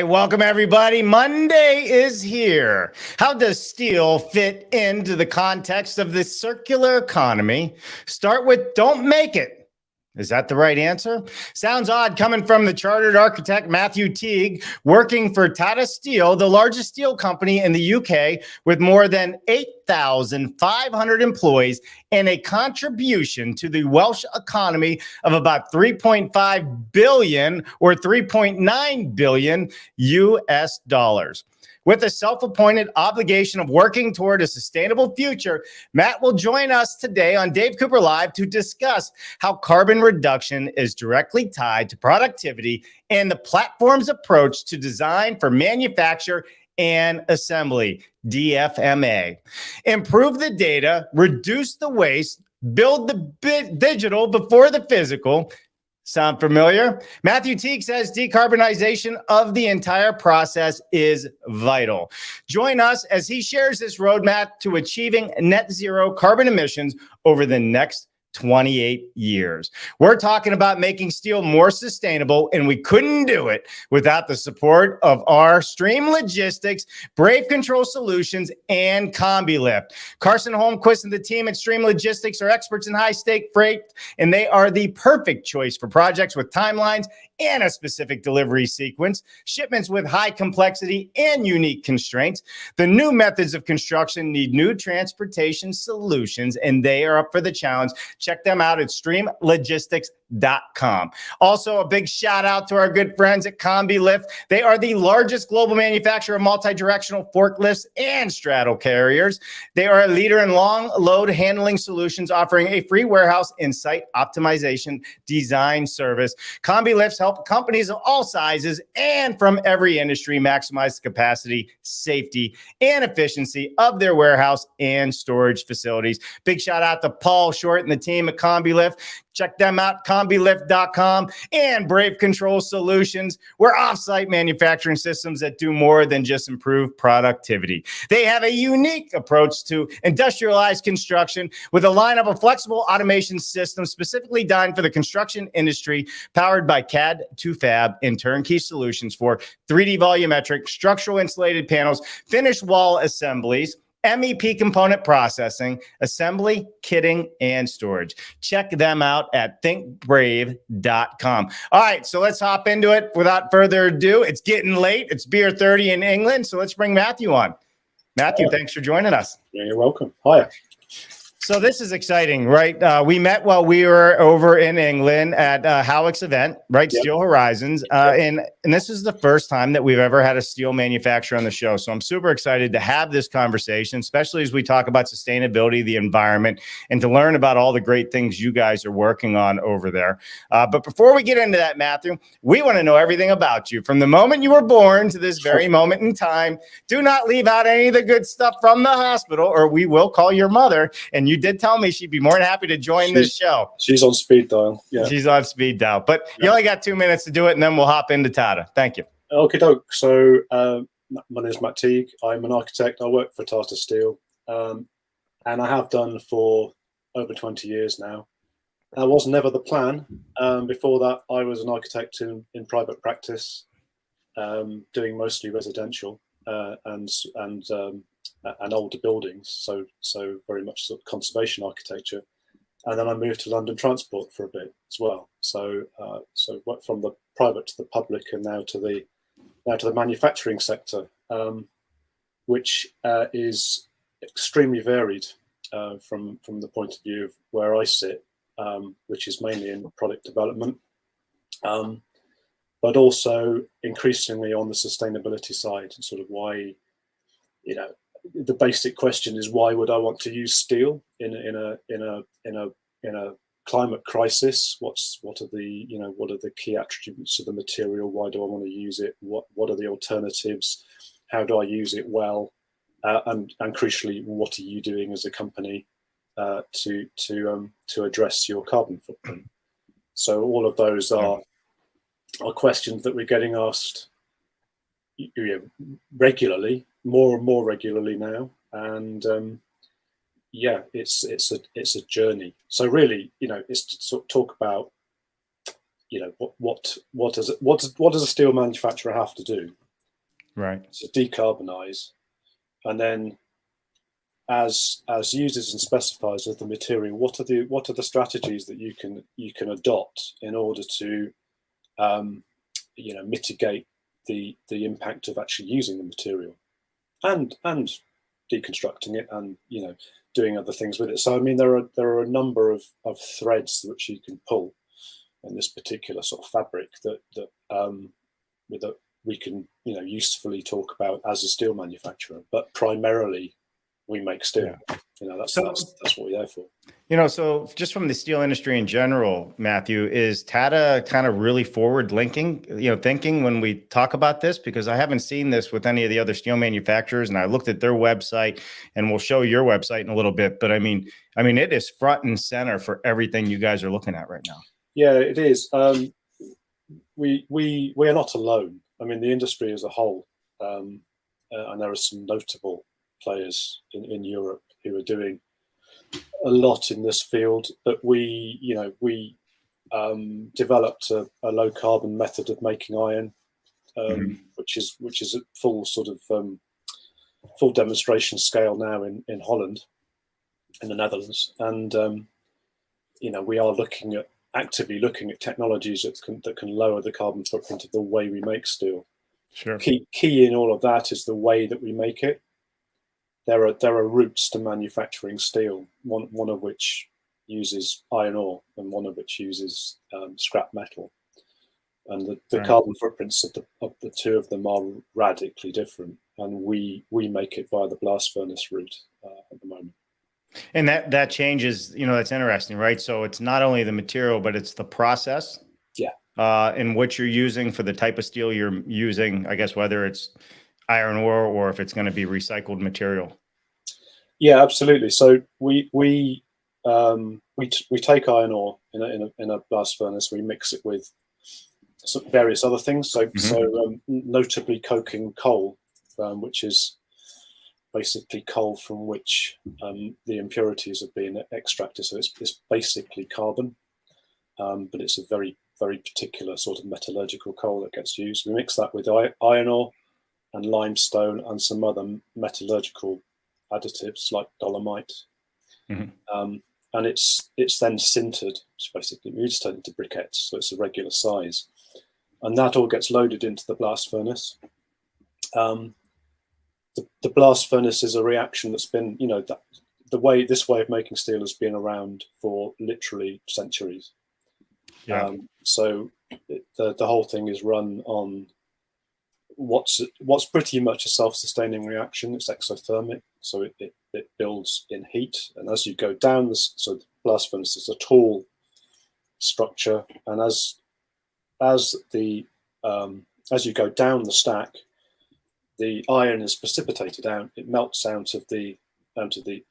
welcome everybody. Monday is here. How does steel fit into the context of the circular economy? Start with don't make it. Is that the right answer? Sounds odd coming from the chartered architect Matthew Teague, working for Tata Steel, the largest steel company in the UK with more than 8,500 employees and a contribution to the Welsh economy of about 3.5 billion or 3.9 billion US dollars. With a self-appointed obligation of working toward a sustainable future, Matt will join us today on Dave Cooper Live to discuss how carbon reduction is directly tied to productivity and the platform's approach to design for manufacture and assembly, DFMA. Improve the data, reduce the waste, build the digital before the physical. Sound familiar? Matthew Teague says decarbonization of the entire process is vital. Join us as he shares this roadmap to achieving net zero carbon emissions over the next 28 years. We're talking about making steel more sustainable, and we couldn't do it without the support of our Stream Logistics, Brave Control Solutions, and CombiLift. Carson Holmquist and the team at Stream Logistics are experts in high-stake freight, and they are the perfect choice for projects with timelines and a specific delivery sequence, shipments with high complexity and unique constraints. The new methods of construction need new transportation solutions, and they are up for the challenge. Check them out at streamlogistics.com. Also, a big shout out to our good friends at CombiLift. They are the largest global manufacturer of multi-directional forklifts and straddle carriers. They are a leader in long load handling solutions, offering a free warehouse and site optimization design service. CombiLifts help companies of all sizes and from every industry maximize the capacity, safety, and efficiency of their warehouse and storage facilities. Big shout out to Paul Short and the team at CombiLift. Check them out, combilift.com, and Brave Control Solutions. We're offsite manufacturing systems that do more than just improve productivity. They have a unique approach to industrialized construction with a lineup of flexible automation systems specifically designed for the construction industry, powered by CAD to Fab and turnkey solutions for 3D volumetric, structural insulated panels, finished wall assemblies, MEP component processing, assembly, kitting, and storage. Check them out at thinkbrave.com. All right, so let's hop into it. Without further ado, it's getting late. It's beer 30 in England, so let's bring Matthew on. Matthew, thanks for joining us. Yeah, you're welcome. Hiya. So this is exciting, right? We met while we were over in England at Halleck's event, right? Yep. Steel Horizons. And this is the first time that we've ever had a steel manufacturer on the show. So I'm super excited to have this conversation, especially as we talk about sustainability, the environment, and to learn about all the great things you guys are working on over there. But before we get into that, Matthew, we want to know everything about you. From the moment you were born to this very moment in time, do not leave out any of the good stuff from the hospital, or we will call your mother. And you did tell me she'd be more than happy to join this show. She's on speed dial. Yeah, she's on speed dial. But you only got 2 minutes to do it, and then we'll hop into Tata. Thank you. Okay, doke. So my name is Matt Teague. I'm an architect. I work for Tata Steel, and I have done for over 20 years now. That was never the plan. Before that, I was an architect in private practice, doing mostly residential and older buildings, so very much sort of conservation architecture. And then I moved to London Transport for a bit as well. So went from the private to the public, and now to the manufacturing sector, which is extremely varied from the point of view of where I sit, which is mainly in product development, but also increasingly on the sustainability side. Sort of why, the basic question is, why would I want to use steel in a climate crisis? What are the key attributes of the material? Why do I want to use it? What are the alternatives? How do I use it well? And crucially, what are you doing as a company to address your carbon footprint? So all of those are questions that we're getting asked regularly, more and more regularly now, and it's a journey. So really, it's to sort of talk about, what does a steel manufacturer have to do? Right. to decarbonize, and then as users and specifiers of the material, what are the strategies that you can adopt in order to mitigate the impact of actually using the material and deconstructing it and doing other things with it. So I mean there are a number of threads which you can pull in this particular sort of fabric that we can usefully talk about as a steel manufacturer, but primarily we make steel. That's what we're there for. So just from the steel industry in general, Matthew, is Tata kind of really forward thinking when we talk about this? Because I haven't seen this with any of the other steel manufacturers, and I looked at their website, and we'll show your website in a little bit. But I mean, it is front and center for everything you guys are looking at right now. Yeah, it is. We are not alone. I mean, the industry as a whole, and there are some notable players in Europe who are doing a lot in this field. But we developed a low carbon method of making iron, which is at full sort of full demonstration scale now in Holland, in the Netherlands, and we are actively looking at technologies that can lower the carbon footprint of the way we make steel. Sure. Key in all of that is the way that we make it. There are routes to manufacturing steel, one of which uses iron ore and one of which uses scrap metal, and the carbon footprints of the two of them are radically different. And we make it via the blast furnace route at the moment. And that changes, that's interesting, right? So it's not only the material, but it's the process. Yeah. And what you're using for the type of steel you're using, I guess, whether it's iron ore or if it's going to be recycled material. Yeah, absolutely. So we take iron ore in a blast furnace. We mix it with some various other things. So notably coking coal, which is basically coal from which the impurities have been extracted. So it's basically carbon, but it's a very, very particular sort of metallurgical coal that gets used. We mix that with iron ore and limestone and some other metallurgical additives like dolomite. And it's then sintered, which basically moves turned into briquettes, so it's a regular size. And that all gets loaded into the blast furnace. The blast furnace is a reaction that's been, this way of making steel has been around for literally centuries. Yeah. So the whole thing is run on what's pretty much a self-sustaining reaction. It's exothermic, so it builds in heat, and as you go down so the blast furnace is a tall structure, and as you go down the stack, the iron is precipitated out. It melts out of the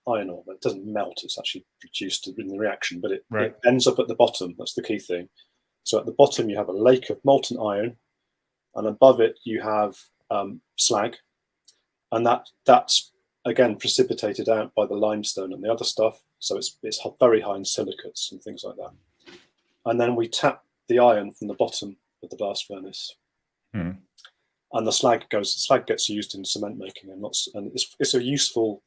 iron ore. It doesn't melt; it's actually produced in the reaction, but it ends up at the bottom. That's the key thing. So at the bottom, you have a lake of molten iron, and above it you have slag, and that's again precipitated out by the limestone and the other stuff. So it's very high in silicates and things like that. And then we tap the iron from the bottom of the blast furnace. And the slag gets used in cement making, and it's a useful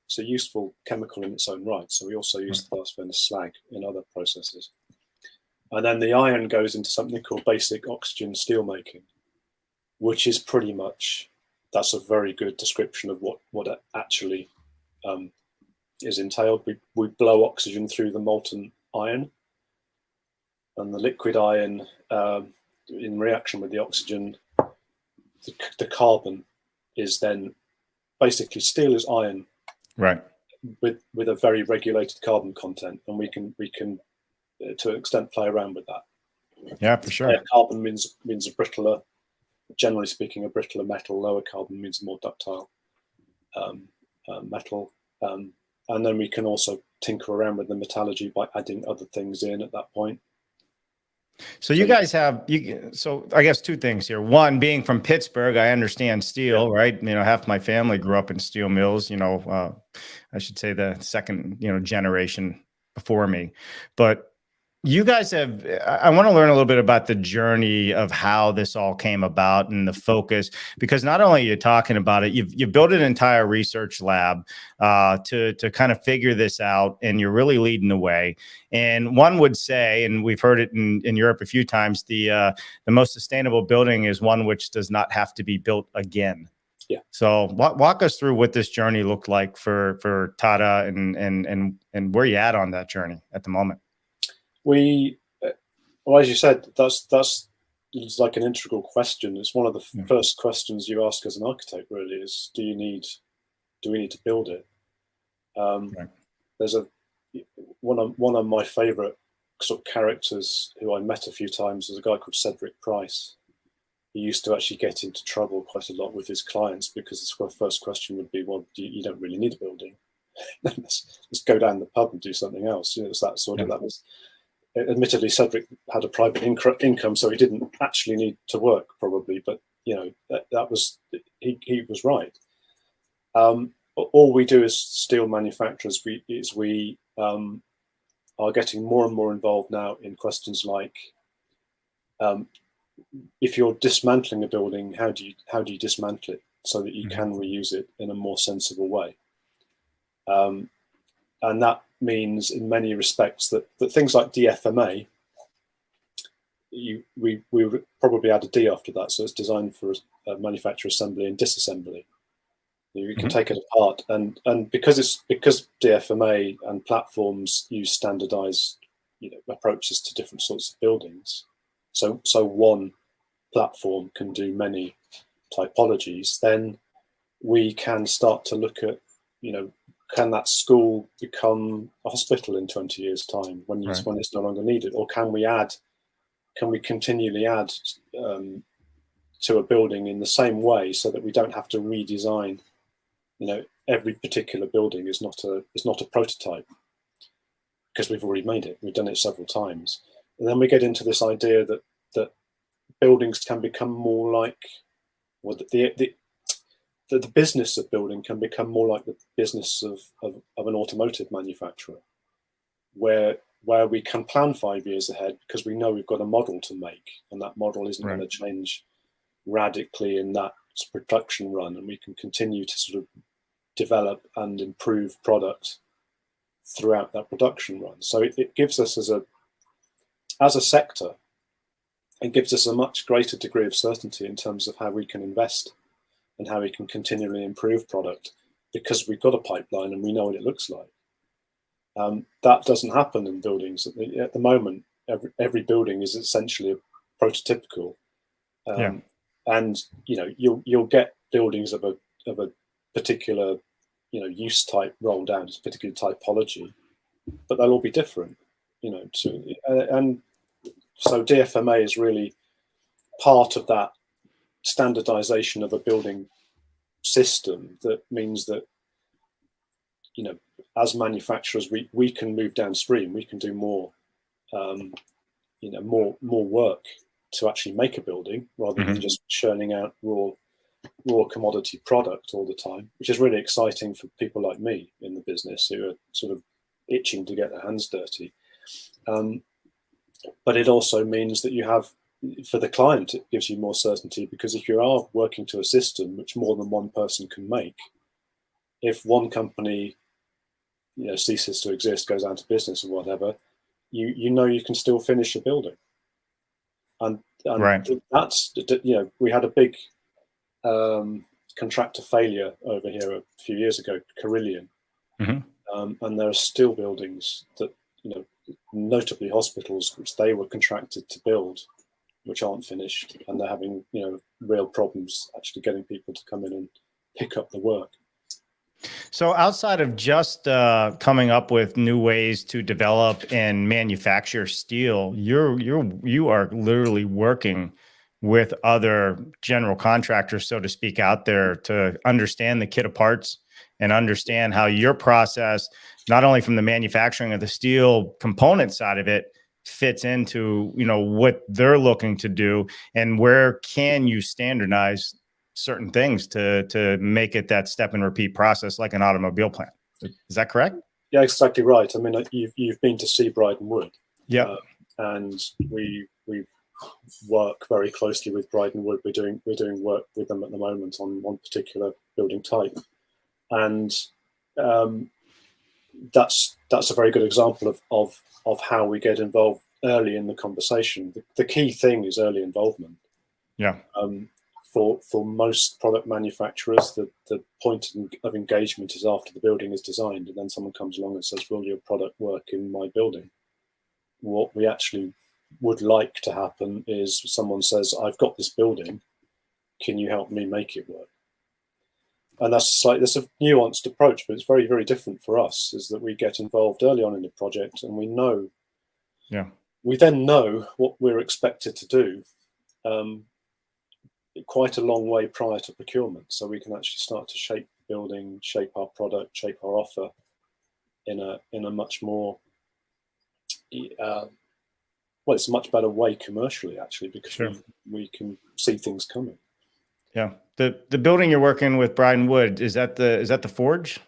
chemical in its own right. So we also use the blast furnace slag in other processes. And then the iron goes into something called basic oxygen steel making, which is pretty much, that's a very good description of what it actually is entailed. We blow oxygen through the molten iron, and the liquid iron in reaction with the oxygen, the carbon is then basically steel is iron, right, with a very regulated carbon content, and we can to an extent play around with that. Yeah, for sure. Higher carbon means a brittler, generally speaking, a brittler metal. Lower carbon means a more ductile metal, and then we can also tinker around with the metallurgy by adding other things in at that point. So you guys have, so I guess two things here. One, being from Pittsburgh, I understand steel, right? Half my family grew up in steel mills, I should say the second, generation before me. But You guys have, I want to learn a little bit about the journey of how this all came about and the focus, because not only are you talking about it, you've built an entire research lab to kind of figure this out, and you're really leading the way. And one would say, and we've heard it in Europe a few times, the most sustainable building is one which does not have to be built again. Yeah. So walk us through what this journey looked like for Tata and where you at on that journey at the moment. Well, as you said, that's it's like an integral question. It's one of the first questions you ask as an architect. Really, is do we need to build it? Right. There's one of my favourite sort of characters who I met a few times is a guy called Cedric Price. He used to actually get into trouble quite a lot with his clients because his first question would be, "Well, you don't really need a building. let's go down the pub and do something else." It's that sort of that was. Admittedly, Cedric had a private income, so he didn't actually need to work, probably. But that was he was right. All we do as steel manufacturers, we are getting more and more involved now in questions like, if you're dismantling a building, how do you dismantle it so that you can reuse it in a more sensible way? And that means, in many respects, that things like DFMA, we would probably add a D after that, so it's designed for manufacture, assembly, and disassembly. You can take it apart, and because DFMA and platforms use standardized approaches to different sorts of buildings, so one platform can do many typologies. Then we can start to look at can that school become a hospital in 20 years' time when it's no longer needed, or can we continually add to a building in the same way so that we don't have to redesign? Every particular building is not a prototype because we've already made it. We've done it several times, and then we get into this idea that buildings can become more like, well, the business of building can become more like the business of an automotive manufacturer, where we can plan 5 years ahead because we know we've got a model to make, and that model isn't going to change radically in that production run, and we can continue to sort of develop and improve product throughout that production run. So it gives us as a sector, it gives us a much greater degree of certainty in terms of how we can invest and how we can continually improve product, because we've got a pipeline and we know what it looks like. That doesn't happen in buildings at the moment. Every building is essentially a prototypical, and you'll get buildings of a particular use type rolled out as a particular typology, but they'll all be different. And so DFMA is really part of that standardization of a building system. That means that as manufacturers we can move downstream, we can do more more work to actually make a building rather than just churning out raw commodity product all the time, which is really exciting for people like me in the business who are sort of itching to get their hands dirty. But it also means that you have, for the client, it gives you more certainty, because if you are working to a system which more than one person can make, if one company ceases to exist, goes out of business or whatever, you can still finish a building. And that's we had a big contractor failure over here a few years ago, Carillion, and there are still buildings that notably hospitals, which they were contracted to build, which aren't finished, and they're having real problems actually getting people to come in and pick up the work. So outside of just coming up with new ways to develop and manufacture steel, you are literally working with other general contractors, so to speak, out there to understand the kit of parts and understand how your process, not only from the manufacturing of the steel component side of it, fits into what they're looking to do, and where can you standardize certain things to make it that step and repeat process like an automobile plant. Is that correct? Yeah, exactly right. I mean, you've been to see Bryden Wood. Yeah. and we work very closely with Bryden Wood. We're doing work with them at the moment on one particular building type, and that's a very good example of how we get involved early in the conversation. The key thing is early involvement. Yeah. For most product manufacturers, the point of engagement is after the building is designed, and then someone comes along and says, "Will your product work in my building?" What we actually would like to happen is someone says, "I've got this building, can you help me make it work?" And that's a nuanced approach, but it's very, very different for us, is that we get involved early on in the project, and we then know what we're expected to do quite a long way prior to procurement, so we can actually start to shape the building, shape our product, shape our offer in a much more it's a much better way commercially, actually, because we can see things coming. Yeah. The building you're working with Bryden Wood, is that the Forge?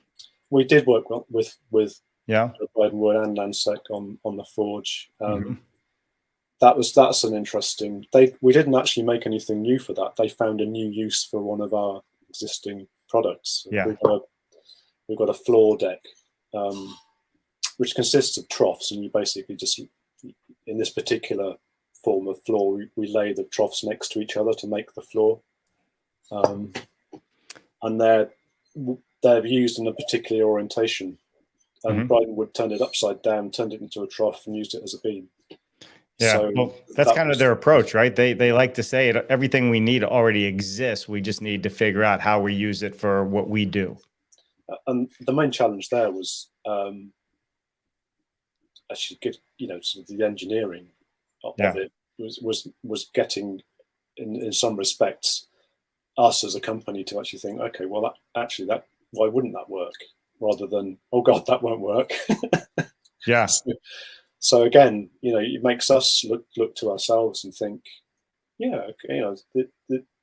We did work with Bryden Wood and Lansec on the Forge. That's an interesting. We didn't actually make anything new for that. They found a new use for one of our existing products. Yeah. We've got a floor deck, which consists of troughs, and you basically just, in this particular form of floor, we lay the troughs next to each other to make the floor, and they're used in a particular orientation. And Bryden Wood turned it upside down, turned it into a trough, and used it as a beam. Yeah, so well, that's kind of their approach, right? They like to say everything we need already exists. We just need to figure out how we use it for what we do. And the main challenge there was actually get, sort of the engineering of it was getting, in some respects, us as a company to actually think, okay, well, why wouldn't that work? Rather than, oh God, that won't work. Yeah. So again, it makes us look to ourselves and think,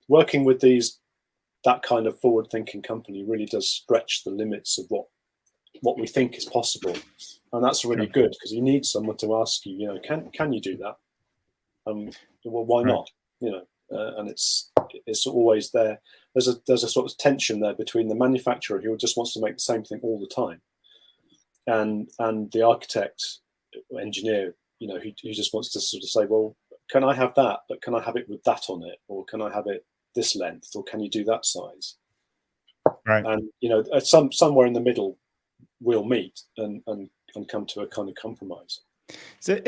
working with that kind of forward-thinking company really does stretch the limits of what we think is possible, and that's really good, because you need someone to ask you, can you do that? Well, why not? And it's always there. There's a sort of tension there between the manufacturer, who just wants to make the same thing all the time, and the architect, engineer, who just wants to sort of say, well, can I have that, but can I have it with that on it, or can I have it this length, or can you do that size? Right. And somewhere in the middle we'll meet and come to a kind of compromise. So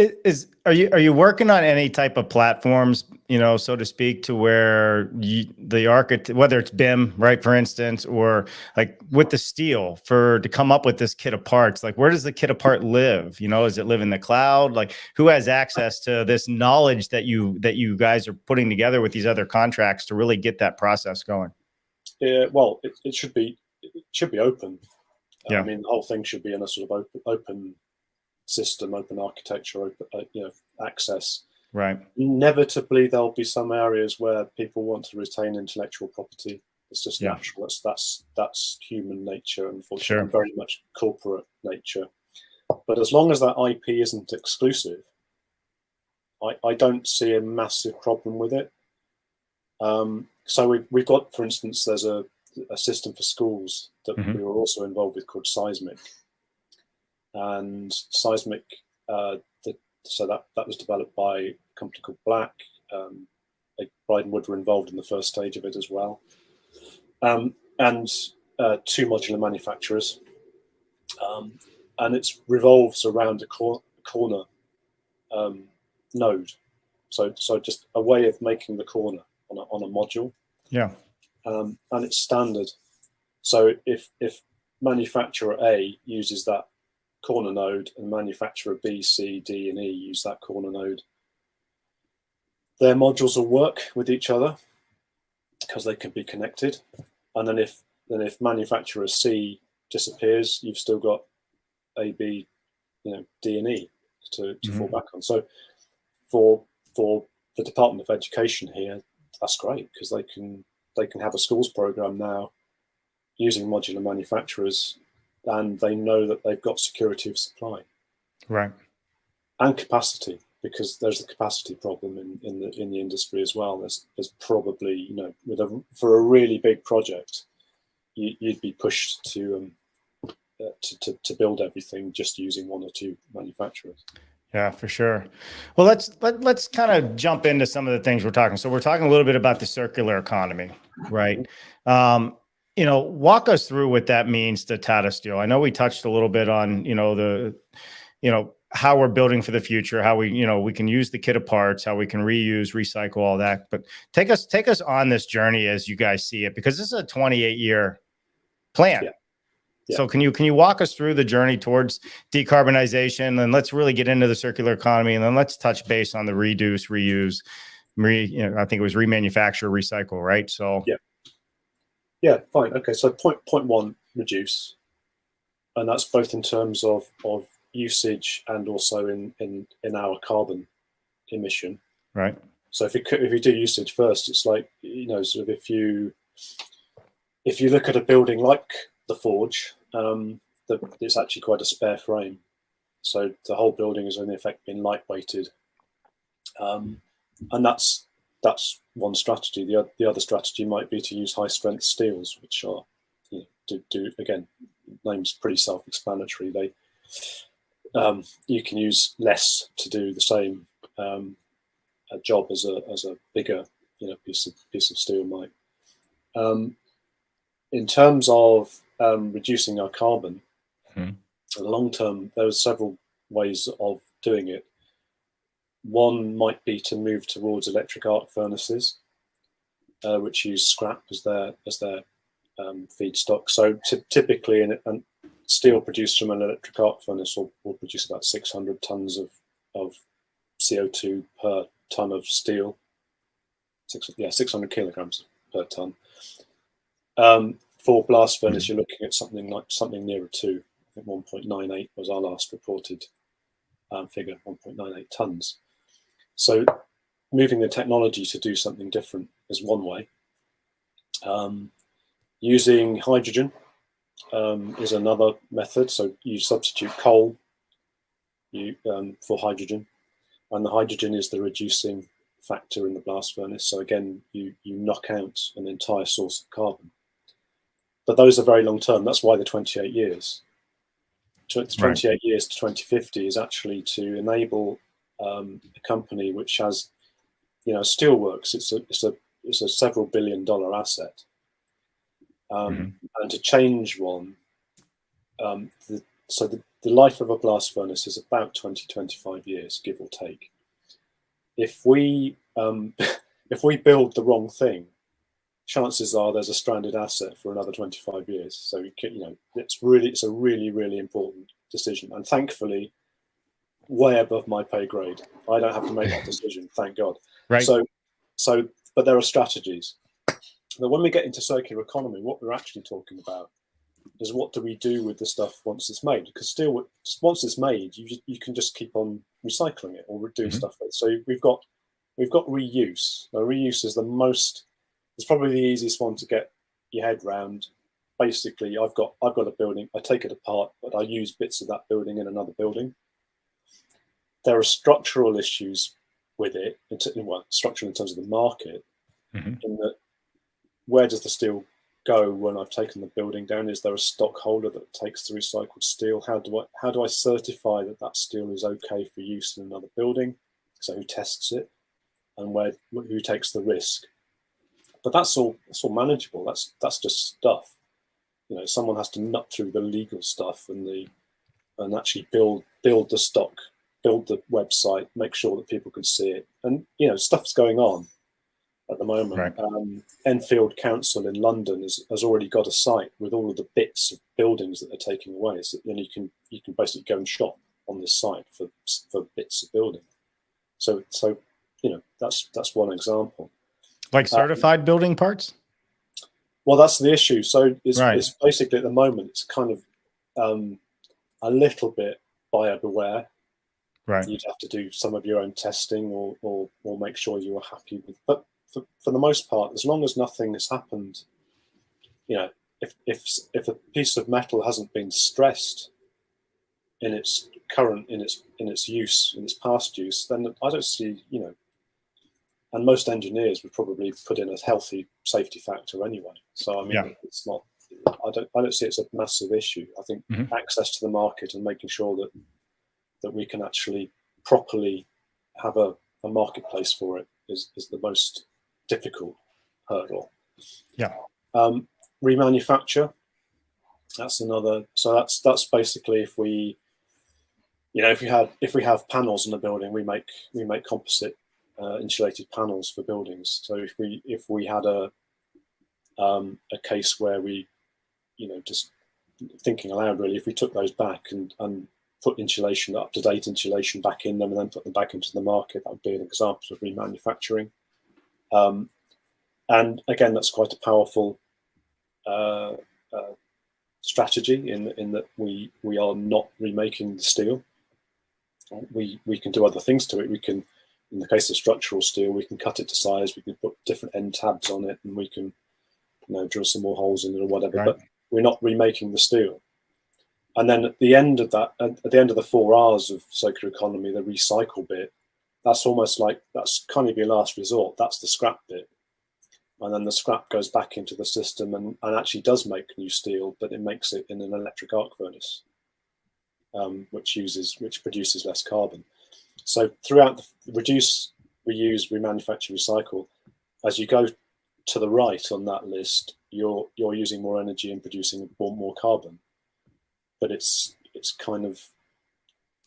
are you working on any type of platforms, so to speak, to where the architect, whether it's BIM, right, for instance, or like with the steel, to come up with this kit of parts, like where does the kit of part live? Does it live in the cloud? Like who has access to this knowledge that you guys are putting together with these other contracts to really get that process going? Well, it should be open. Yeah. I mean, the whole thing should be in a sort of open system, open architecture, open, access. Right. Inevitably, there'll be some areas where people want to retain intellectual property. It's just natural. That's human nature, unfortunately, very much corporate nature. But as long as that IP isn't exclusive, I don't see a massive problem with it. So we've got, for instance, there's a system for schools that we were also involved with called Seismic. And Seismic, so that was developed by a company called Black. Bryden Wood were involved in the first stage of it as well, and two modular manufacturers, and it revolves around a corner node. So just a way of making the corner on a module. Yeah. And it's standard. So if manufacturer A uses that corner node and manufacturer B, C, D, and E use that corner node, their modules will work with each other because they can be connected. And then if manufacturer C disappears, you've still got A, B, D, and E to fall back on. So for the Department of Education here, that's great, because they can have a schools program now using modular manufacturers, and they know that they've got security of supply, right, and capacity. because there's a capacity problem in the industry as well. There's probably, you know, for a really big project, you'd be pushed to build everything just using one or two manufacturers. Yeah, for sure. Well, let's kind of jump into some of the things we're talking. So we're talking a little bit about the circular economy, right? You know, walk us through what that means to Tata Steel. I know we touched a little bit on, you know, how we're building for the future, how we, you know, we can use the kit of parts, how we can reuse, recycle, all that. But take us on this journey as you guys see it, because this is a 28-year plan. Yeah. Yeah. So can you walk us through the journey towards decarbonization, and let's really get into the circular economy, and then let's touch base on the reduce, reuse, you know, I think it was remanufacture, recycle, right? So yeah, fine, okay. So point one, reduce, and that's both in terms of usage and also in our carbon emission. Right. So if you do usage first, it's like, you know, sort of if you look at a building like the forge, it's actually quite a spare frame. So the whole building has in effect been lightweighted, and that's one strategy. The other strategy might be to use high strength steels, which are, you know, do again, name's pretty self-explanatory. They you can use less to do the same a job as a bigger, you know, piece of steel might. In terms of reducing our carbon, in the long term, there are several ways of doing it. One might be to move towards electric arc furnaces, which use scrap as their feedstock. So typically, steel produced from an electric arc furnace will produce about 600 tons of CO2 per ton of steel. 600 kilograms per ton. For blast furnace, you're looking at something nearer to, I think 1.98 was our last reported figure, 1.98 tons. So moving the technology to do something different is one way. Using hydrogen is another method. So you substitute coal for hydrogen, and the hydrogen is the reducing factor in the blast furnace. So again, you knock out an entire source of carbon. But those are very long term. That's why the 28 years. 28 years to 2050 is actually to enable a company which has, you know, steelworks. It's a several $1 billion asset, and to change one. So the life of a blast furnace is about 20-25 years, give or take. If we build the wrong thing, chances are there's a stranded asset for another 25 years. So you know, it's a really important decision, and thankfully, way above my pay grade. I don't have to make that decision, thank God. Right. So, but there are strategies. Now, when we get into circular economy, what we're actually talking about is what do we do with the stuff once it's made? Because steel, once it's made, you can just keep on recycling it or doing stuff with it. So we've got reuse. Now, reuse is it's probably the easiest one to get your head round. Basically, I've got a building, I take it apart, but I use bits of that building in another building. There are structural issues with it, structural in terms of the market, in that where does the steel go when I've taken the building down? Is there a stockholder that takes the recycled steel? How do I certify that steel is okay for use in another building? So who tests it, and who takes the risk? But that's all manageable. That's just stuff. You know, someone has to nut through the legal stuff and actually build the stock, build the website, make sure that people can see it. And you know, stuff's going on at the moment. Right. Enfield Council in London has already got a site with all of the bits of buildings that they're taking away. So then you can basically go and shop on this site for bits of building. So you know, that's one example. Like certified building parts? Well, that's the issue. So it's basically at the moment, it's kind of a little bit buyer beware. Right. You'd have to do some of your own testing or make sure you are happy with. But for the most part, as long as nothing has happened, you know, if a piece of metal hasn't been stressed in its current in its use, in its past use, then I don't see, and most engineers would probably put in a healthy safety factor anyway. So I mean, it's not. I don't see it's a massive issue. I think access to the market and making sure that we can actually properly have a marketplace for it is the most difficult hurdle. Yeah. Remanufacture. That's another. So that's basically if we have panels in the building, we make composite insulated panels for buildings. So if we had a case where we, just thinking aloud really, if we took those back and put insulation, up to date insulation back in them and then put them back into the market, that would be an example of remanufacturing. And again, that's quite a powerful strategy in that we are not remaking the steel. We can do other things to it. We can, in the case of structural steel, we can cut it to size. We can put different end tabs on it, and we can, drill some more holes in it or whatever. Right. But we're not remaking the steel. And then at the end of that, at the end of the 4 R's of circular economy, the recycle bit, that's almost like that's kind of your last resort. That's the scrap bit. And then the scrap goes back into the system and actually does make new steel, but it makes it in an electric arc furnace, which produces less carbon. So throughout the reduce, reuse, remanufacture, recycle, as you go to the right on that list, you're using more energy and producing more carbon. But it's kind of,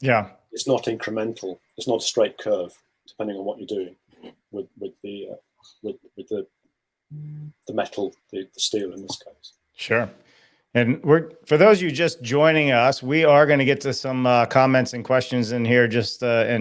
it's not incremental. It's not a straight curve, depending on what you're doing with the metal, the steel in this case. Sure. And for those of you just joining us, we are going to get to some comments and questions in here in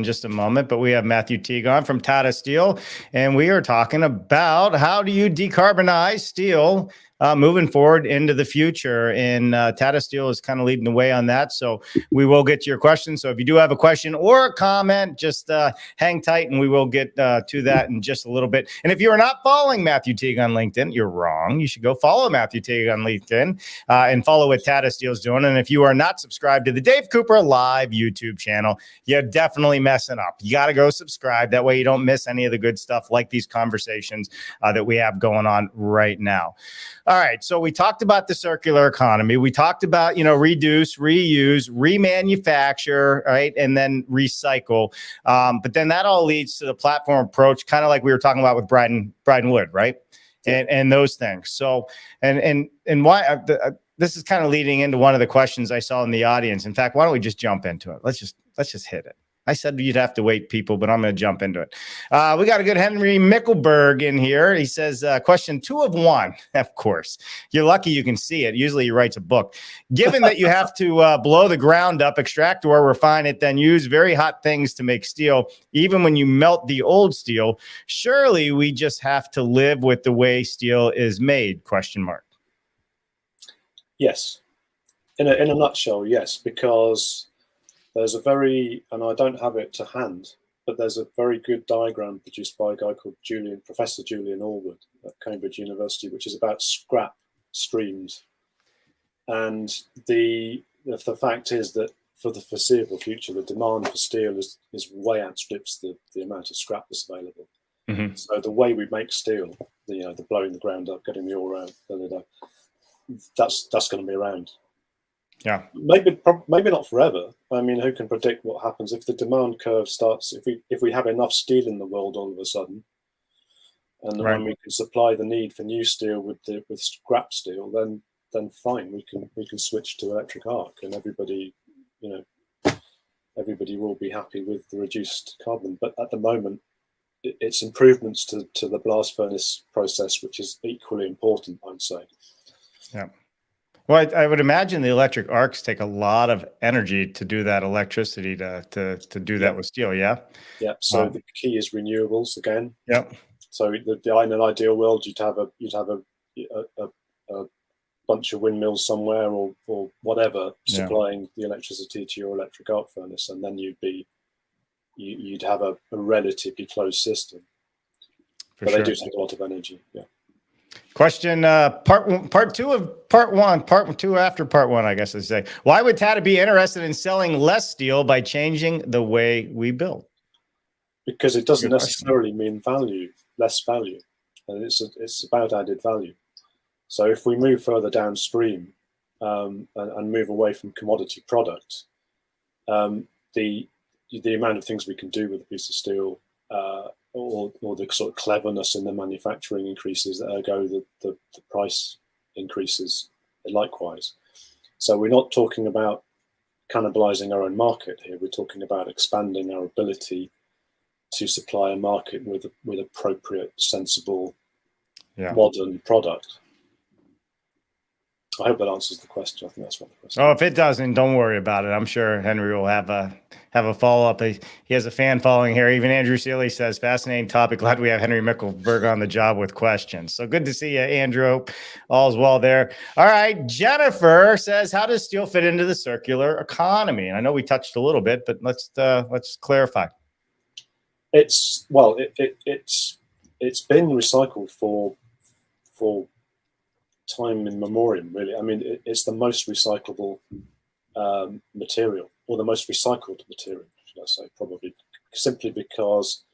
just a moment. But we have Matthew Teague on from Tata Steel, and we are talking about how do you decarbonize steel moving forward into the future. And Tata Steel is kind of leading the way on that. So we will get to your questions. So if you do have a question or a comment, just hang tight and we will get to that in just a little bit. And if you are not following Matthew Teague on LinkedIn, you're wrong. You should go follow Matthew Teague on LinkedIn and follow what Tata Steel is doing. And if you are not subscribed to the Dave Cooper Live YouTube channel, you're definitely messing up. You got to go subscribe. That way you don't miss any of the good stuff like these conversations that we have going on right now. All right. So we talked about the circular economy. We talked about, reduce, reuse, remanufacture, right? And then recycle. But then that all leads to the platform approach, kind of like we were talking about with Bryden Wood, right? And those things. So, and why this is kind of leading into one of the questions I saw in the audience. In fact, why don't we just jump into it? Let's just hit it. I said you'd have to wait, people, but I'm going to jump into it. We got a good Henry Mickelberg in here. He says, question 2 of 1. Of course. You're lucky you can see it. Usually he writes a book. Given that you have to blow the ground up, extract or refine it, then use very hot things to make steel, even when you melt the old steel, surely we just have to live with the way steel is made, ? Yes. In a nutshell, yes, because there's and I don't have it to hand, but there's a very good diagram produced by a guy called Professor Julian Allwood at Cambridge University, which is about scrap streams. And the fact is that for the foreseeable future, the demand for steel is way outstrips the amount of scrap that's available. Mm-hmm. So the way we make steel, the blowing the ground up, getting the ore out, that's going to be around. Yeah, maybe not forever. I mean, who can predict what happens if the demand curve starts? If we have enough steel in the world all of a sudden, and right. When we can supply the need for new steel with scrap steel, then fine, we can switch to electric arc, and everybody will be happy with the reduced carbon. But at the moment, it's improvements to the blast furnace process, which is equally important, I'd say. Yeah. Well, I would imagine the electric arcs take a lot of energy to do that electricity to do that with steel. Yeah. Yeah. So the key is renewables again. Yep. So in an ideal world, you'd have a bunch of windmills somewhere or whatever supplying the electricity to your electric arc furnace, and then you'd have a relatively closed system. But they do take a lot of energy. Yeah. Question part two of part two after part one, I guess I'd say. Why would Tata be interested in selling less steel by changing the way we build? Because it doesn't necessarily mean less value. And it's about added value. So if we move further downstream and move away from commodity product, the amount of things we can do with a piece of steel, or the sort of cleverness in the manufacturing increases, ergo the price increases likewise. So we're not talking about cannibalizing our own market here. We're talking about expanding our ability to supply a market with appropriate, sensible, modern product. I hope that answers the question. I think that's what the question. Oh, if it doesn't, don't worry about it. I'm sure Henry will have a follow up. He has a fan following here. Even Andrew Seeley says, fascinating topic. Glad we have Henry Mickelberg on the job with questions. So good to see you, Andrew. All's well there. All right. Jennifer says, how does steel fit into the circular economy? And I know we touched a little bit, but let's clarify. It's been recycled for time in memoriam, really. I mean, it's the most recyclable material, or the most recycled material, should I say, probably, simply because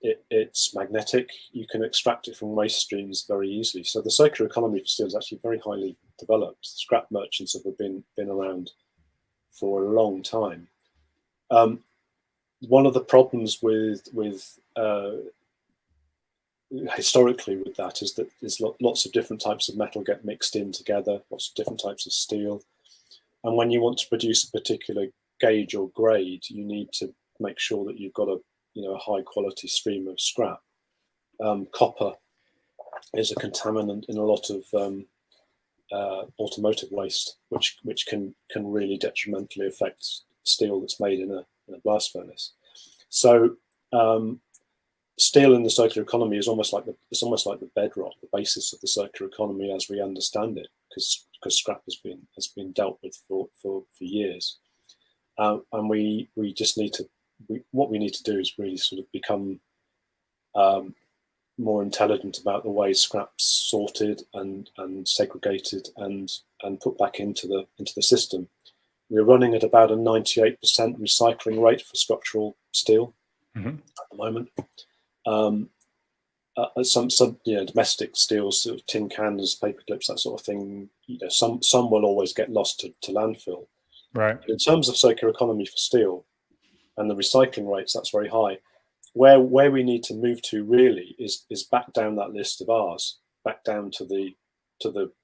it's magnetic. You can extract it from waste streams very easily. So the circular economy for steel is actually very highly developed. Scrap merchants have been around for a long time. One of the problems with historically with that is that there's lots of different types of metal get mixed in together, lots of different types of steel. And when you want to produce a particular gauge or grade, you need to make sure that you've got a high quality stream of scrap. Copper is a contaminant in a lot of automotive waste, which can really detrimentally affect steel that's made in a blast furnace. So steel in the circular economy is almost like the bedrock, the basis of the circular economy as we understand it, because scrap has been dealt with for years, and we just need to. What we need to do is really sort of become more intelligent about the way scrap's sorted and segregated and put back into the system. We're running at about a 98% recycling rate for structural steel at the moment. Some domestic steels, sort of tin cans, paper clips, that sort of thing. Some will always get lost to landfill. Right. But in terms of circular economy for steel and the recycling rates, that's very high. Where we need to move to really is back down that list of R's, back down to the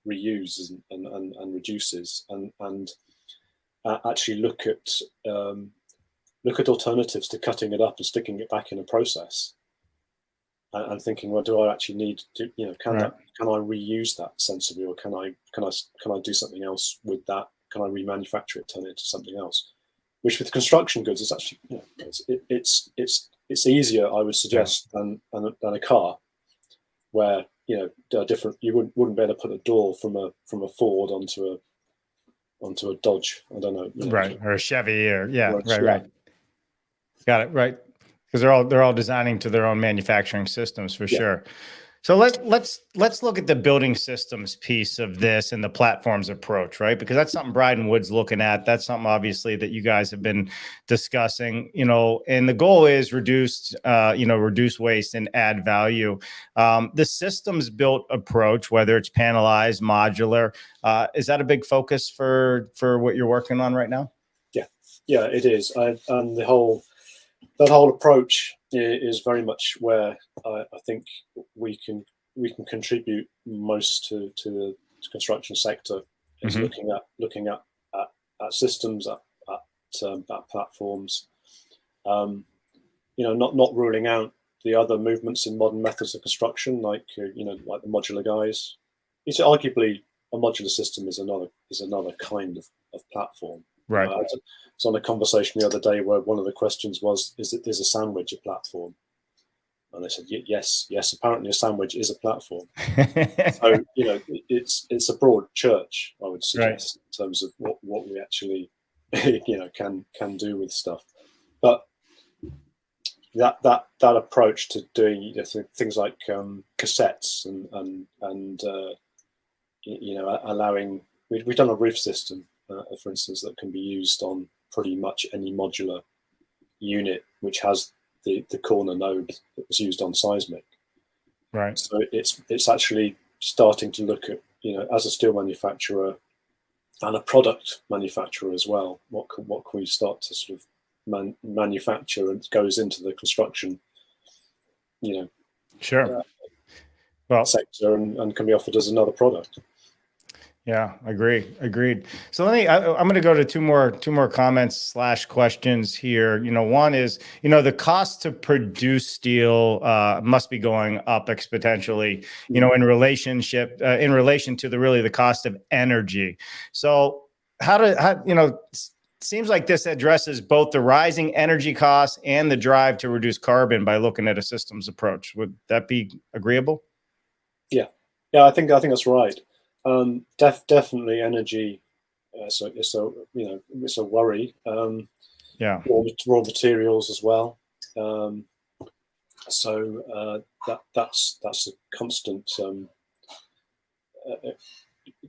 reuse and reduces, and actually look at alternatives to cutting it up and sticking it back in a process. And thinking, well, do I actually need to, can I reuse that sensibly, or can I do something else with that? Can I remanufacture it, turn it into something else? Which with construction goods is actually, it's easier, I would suggest, than a car, where different. You wouldn't be able to put a door from a Ford onto a Dodge. I don't know. Right, or a Chevy, or right. Got it, right. Because they're all designing to their own manufacturing systems for sure. So let's look at the building systems piece of this and the platforms approach, right? Because that's something Bryden Wood's looking at. That's something obviously that you guys have been discussing, and the goal is reduce waste and add value. The systems built approach, whether it's panelized, modular, is that a big focus for what you're working on right now? Yeah, it is. And that whole approach is very much where I think we can contribute most to the construction sector. Is looking at systems, at platforms. Not ruling out the other movements in modern methods of construction, like like the modular guys. It's arguably a modular system is another kind of platform. Right. I was on a conversation the other day where one of the questions was, is a sandwich a platform? And they said, yes, apparently a sandwich is a platform. So, it's a broad church, I would suggest, in terms of what we actually, can do with stuff. But that approach to doing things like cassettes and allowing, we've done a roof system, for instance, that can be used on pretty much any modular unit which has the corner node that was used on seismic. Right. So it's actually starting to look at, as a steel manufacturer and a product manufacturer as well, what can we start to sort of manufacture and goes into the construction, Sure. sector and can be offered as another product. Yeah, agreed. So I'm going to go to two more comments / questions here. One is, the cost to produce steel must be going up exponentially, in relation to the cost of energy. So seems like this addresses both the rising energy costs and the drive to reduce carbon by looking at a systems approach. Would that be agreeable? Yeah, I think that's right. Definitely energy. So it's a worry. Yeah. Raw materials as well. That's a constant.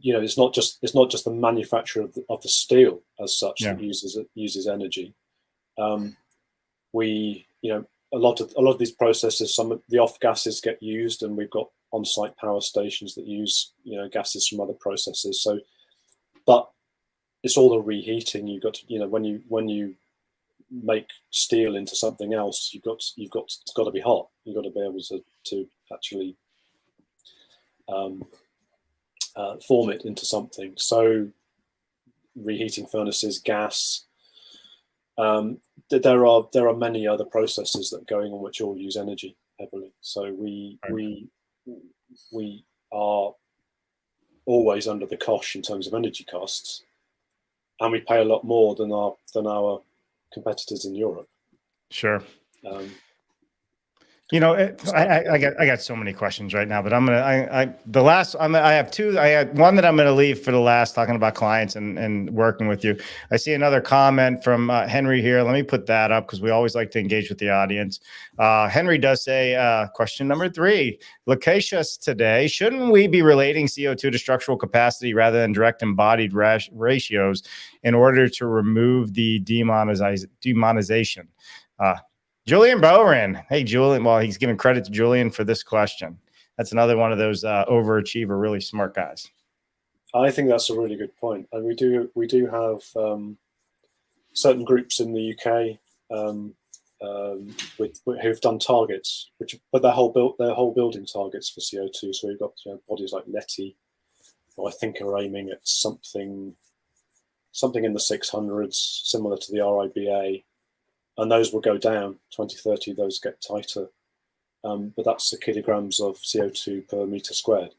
It's not just the manufacture of the steel as such that uses energy. A lot of these processes, some of the off gases get used, and we've got on-site power stations that use gases from other processes. So, but it's all the reheating. You've got to, when you make steel into something else, it's got to be hot. You've got to be able to actually form it into something. So reheating furnaces, gas. There are many other processes that are going on which all use energy heavily. So we are always under the cosh in terms of energy costs, and we pay a lot more than our competitors in Europe. Sure. I got so many questions right now, but I have two. I had one that I'm going to leave for the last, talking about clients and working with you. I see another comment from Henry here. Let me put that up because we always like to engage with the audience. Henry does say, question number 3, loquacious today. Shouldn't we be relating CO2 to structural capacity rather than direct embodied ratios in order to remove the demonization? Julian Bowen. Hey, Julian. Well, he's giving credit to Julian for this question. That's another one of those overachiever, really smart guys. I think that's a really good point. And we do have certain groups in the UK who've done targets, but their whole building targets for CO2. So we've got bodies like Letty, who I think are aiming at something in the 600s, similar to the RIBA. And those will go down 2030. Those get tighter, but that's the kilograms of CO2 per meter squared.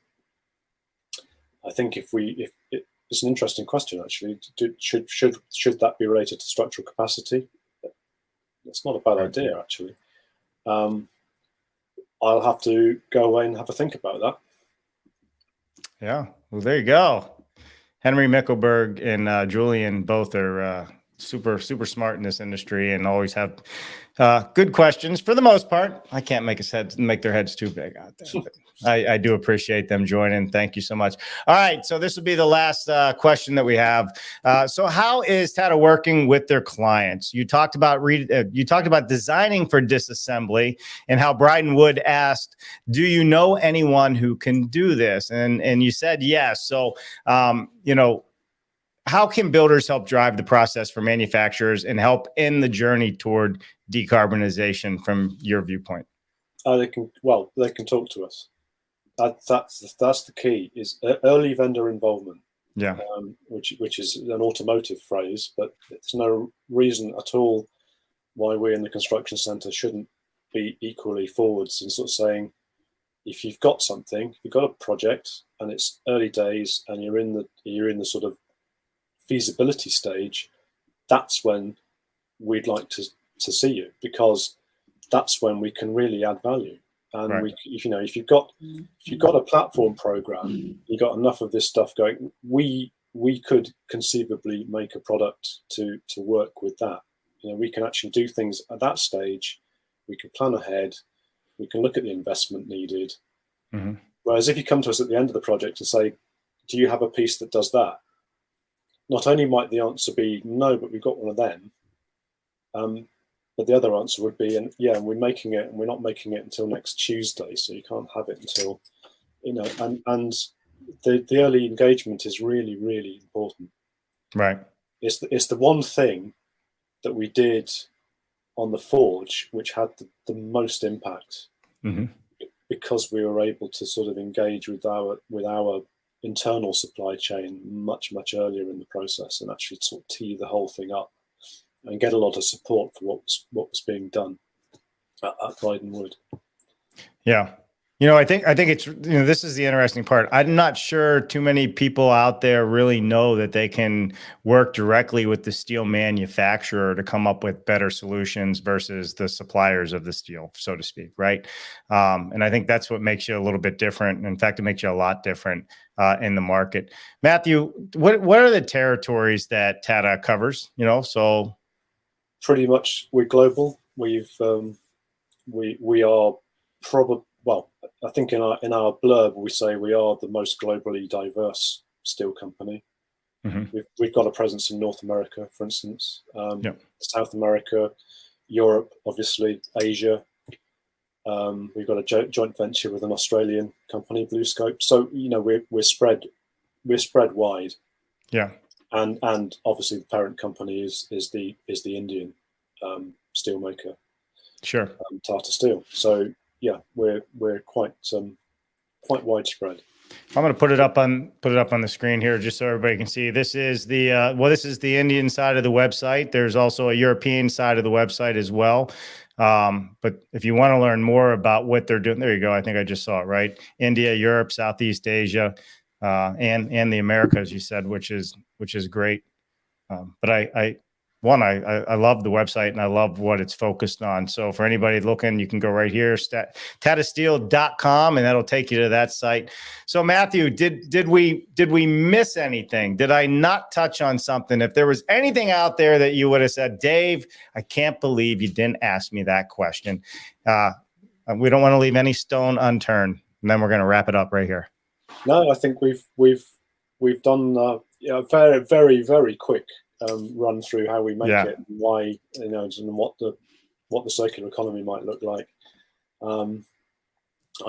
I think if it's an interesting question actually. Should that be related to structural capacity? That's not a bad idea actually. I'll have to go away and have a think about that. Yeah, well, there you go. Henry Mickelberg and Julian both are super smart in this industry and always have good questions for the most part. I can't make their heads too big out there, but I do appreciate them joining. Thank you so much. All right, so this will be the last question that we have. So how is Tata working with their clients? You talked about designing for disassembly, and how Bryden Wood asked, do you know anyone who can do this? And you said yes. So how can builders help drive the process for manufacturers and help in the journey toward decarbonization from your viewpoint? They can talk to us. That's the key, is early vendor involvement. Yeah. Which is an automotive phrase, but there's no reason at all why we in the construction centre shouldn't be equally forwards and sort of saying, if you've got something, if you've got a project and it's early days and you're in the sort of feasibility stage, that's when we'd like to see you, because that's when we can really add value. And if you've got a platform program, you've got enough of this stuff going, we could conceivably make a product to work with that. We can actually do things at that stage we can plan ahead, we can look at the investment needed. Mm-hmm. Whereas if you come to us at the end of the project and say, do you have a piece that does that? Not only might the answer be no, but we've got one of them. But the other answer would be, and yeah, we're making it, and we're not making it until next Tuesday, so you can't have it until, and the early engagement is really, really important. Right. It's the one thing that we did on the Forge which had the most impact, mm-hmm. because we were able to sort of engage with our internal supply chain much earlier in the process, and actually sort of tee the whole thing up and get a lot of support for what was being done at Bryden Wood. Yeah. I think it's, this is the interesting part. I'm not sure too many people out there really know that they can work directly with the steel manufacturer to come up with better solutions versus the suppliers of the steel, so to speak. Right. And I think that's what makes you a little bit different. In fact, it makes you a lot different in the market. Matthew, what are the territories that Tata covers? So pretty much we're global. We are probably, well, I think in our blurb we say we are the most globally diverse steel company. Mm-hmm. We've got a presence in North America, for instance, yep. South America, Europe, obviously, Asia. We've got a joint venture with an Australian company, BlueScope. So we're spread wide. Yeah. And obviously the parent company is the Indian steel maker. Sure. Tata Steel. So yeah, we're quite widespread. I'm going to put it up on the screen here just so everybody can see. This is this is the Indian side of the website. There's also a European side of the website as well. But if you want to learn more about what they're doing, there you go. I think I just saw it, right? India, Europe, Southeast Asia, and the Americas, you said, which is great. But I love the website and I love what it's focused on. So for anybody looking, you can go right here, tatasteel.com, and that'll take you to that site. So Matthew, did we miss anything? Did I not touch on something? If there was anything out there that you would have said, Dave, I can't believe you didn't ask me that question. We don't want to leave any stone unturned. And then we're going to wrap it up right here. No, I think we've done a very, very, very quick run through how we make it, and why, and what the circular economy might look like. I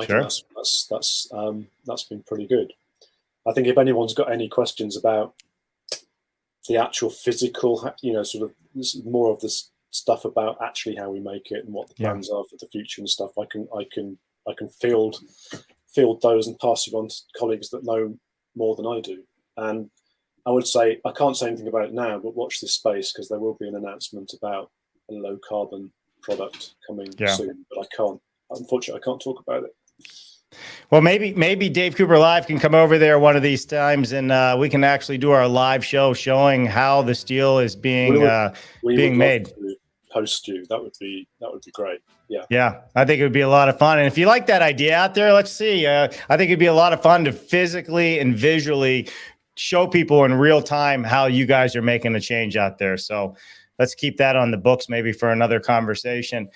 think that's been pretty good. I think if anyone's got any questions about the actual physical, sort of this is more of this stuff about actually how we make it and what the plans are for the future and stuff, I can field those and pass you on to colleagues that know more than I do. And I would say, I can't say anything about it now, but watch this space, because there will be an announcement about a low carbon product coming soon. But unfortunately, I can't talk about it. Well, maybe Dave Cooper Live can come over there one of these times, and we can actually do our live show showing how the steel is being made. Post you. That would be great. Yeah. Yeah, I think it would be a lot of fun. And if you like that idea out there, let's see. I think it'd be a lot of fun to physically and visually show people in real time how you guys are making a change out there. So let's keep that on the books, maybe for another conversation.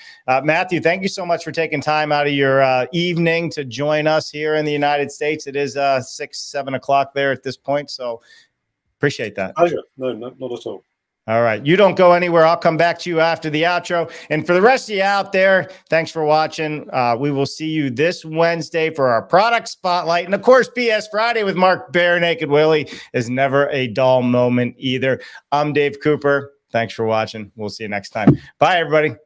Matthew, thank you so much for taking time out of your evening to join us here in the United States. It is 6-7 o'clock there at this point. So appreciate that. Pleasure. No, not at all. All right. You don't go anywhere. I'll come back to you after the outro. And for the rest of you out there, thanks for watching. We will see you this Wednesday for our product spotlight. And of course, BS Friday with Mark Bare Naked Willie is never a dull moment either. I'm Dave Cooper. Thanks for watching. We'll see you next time. Bye, everybody.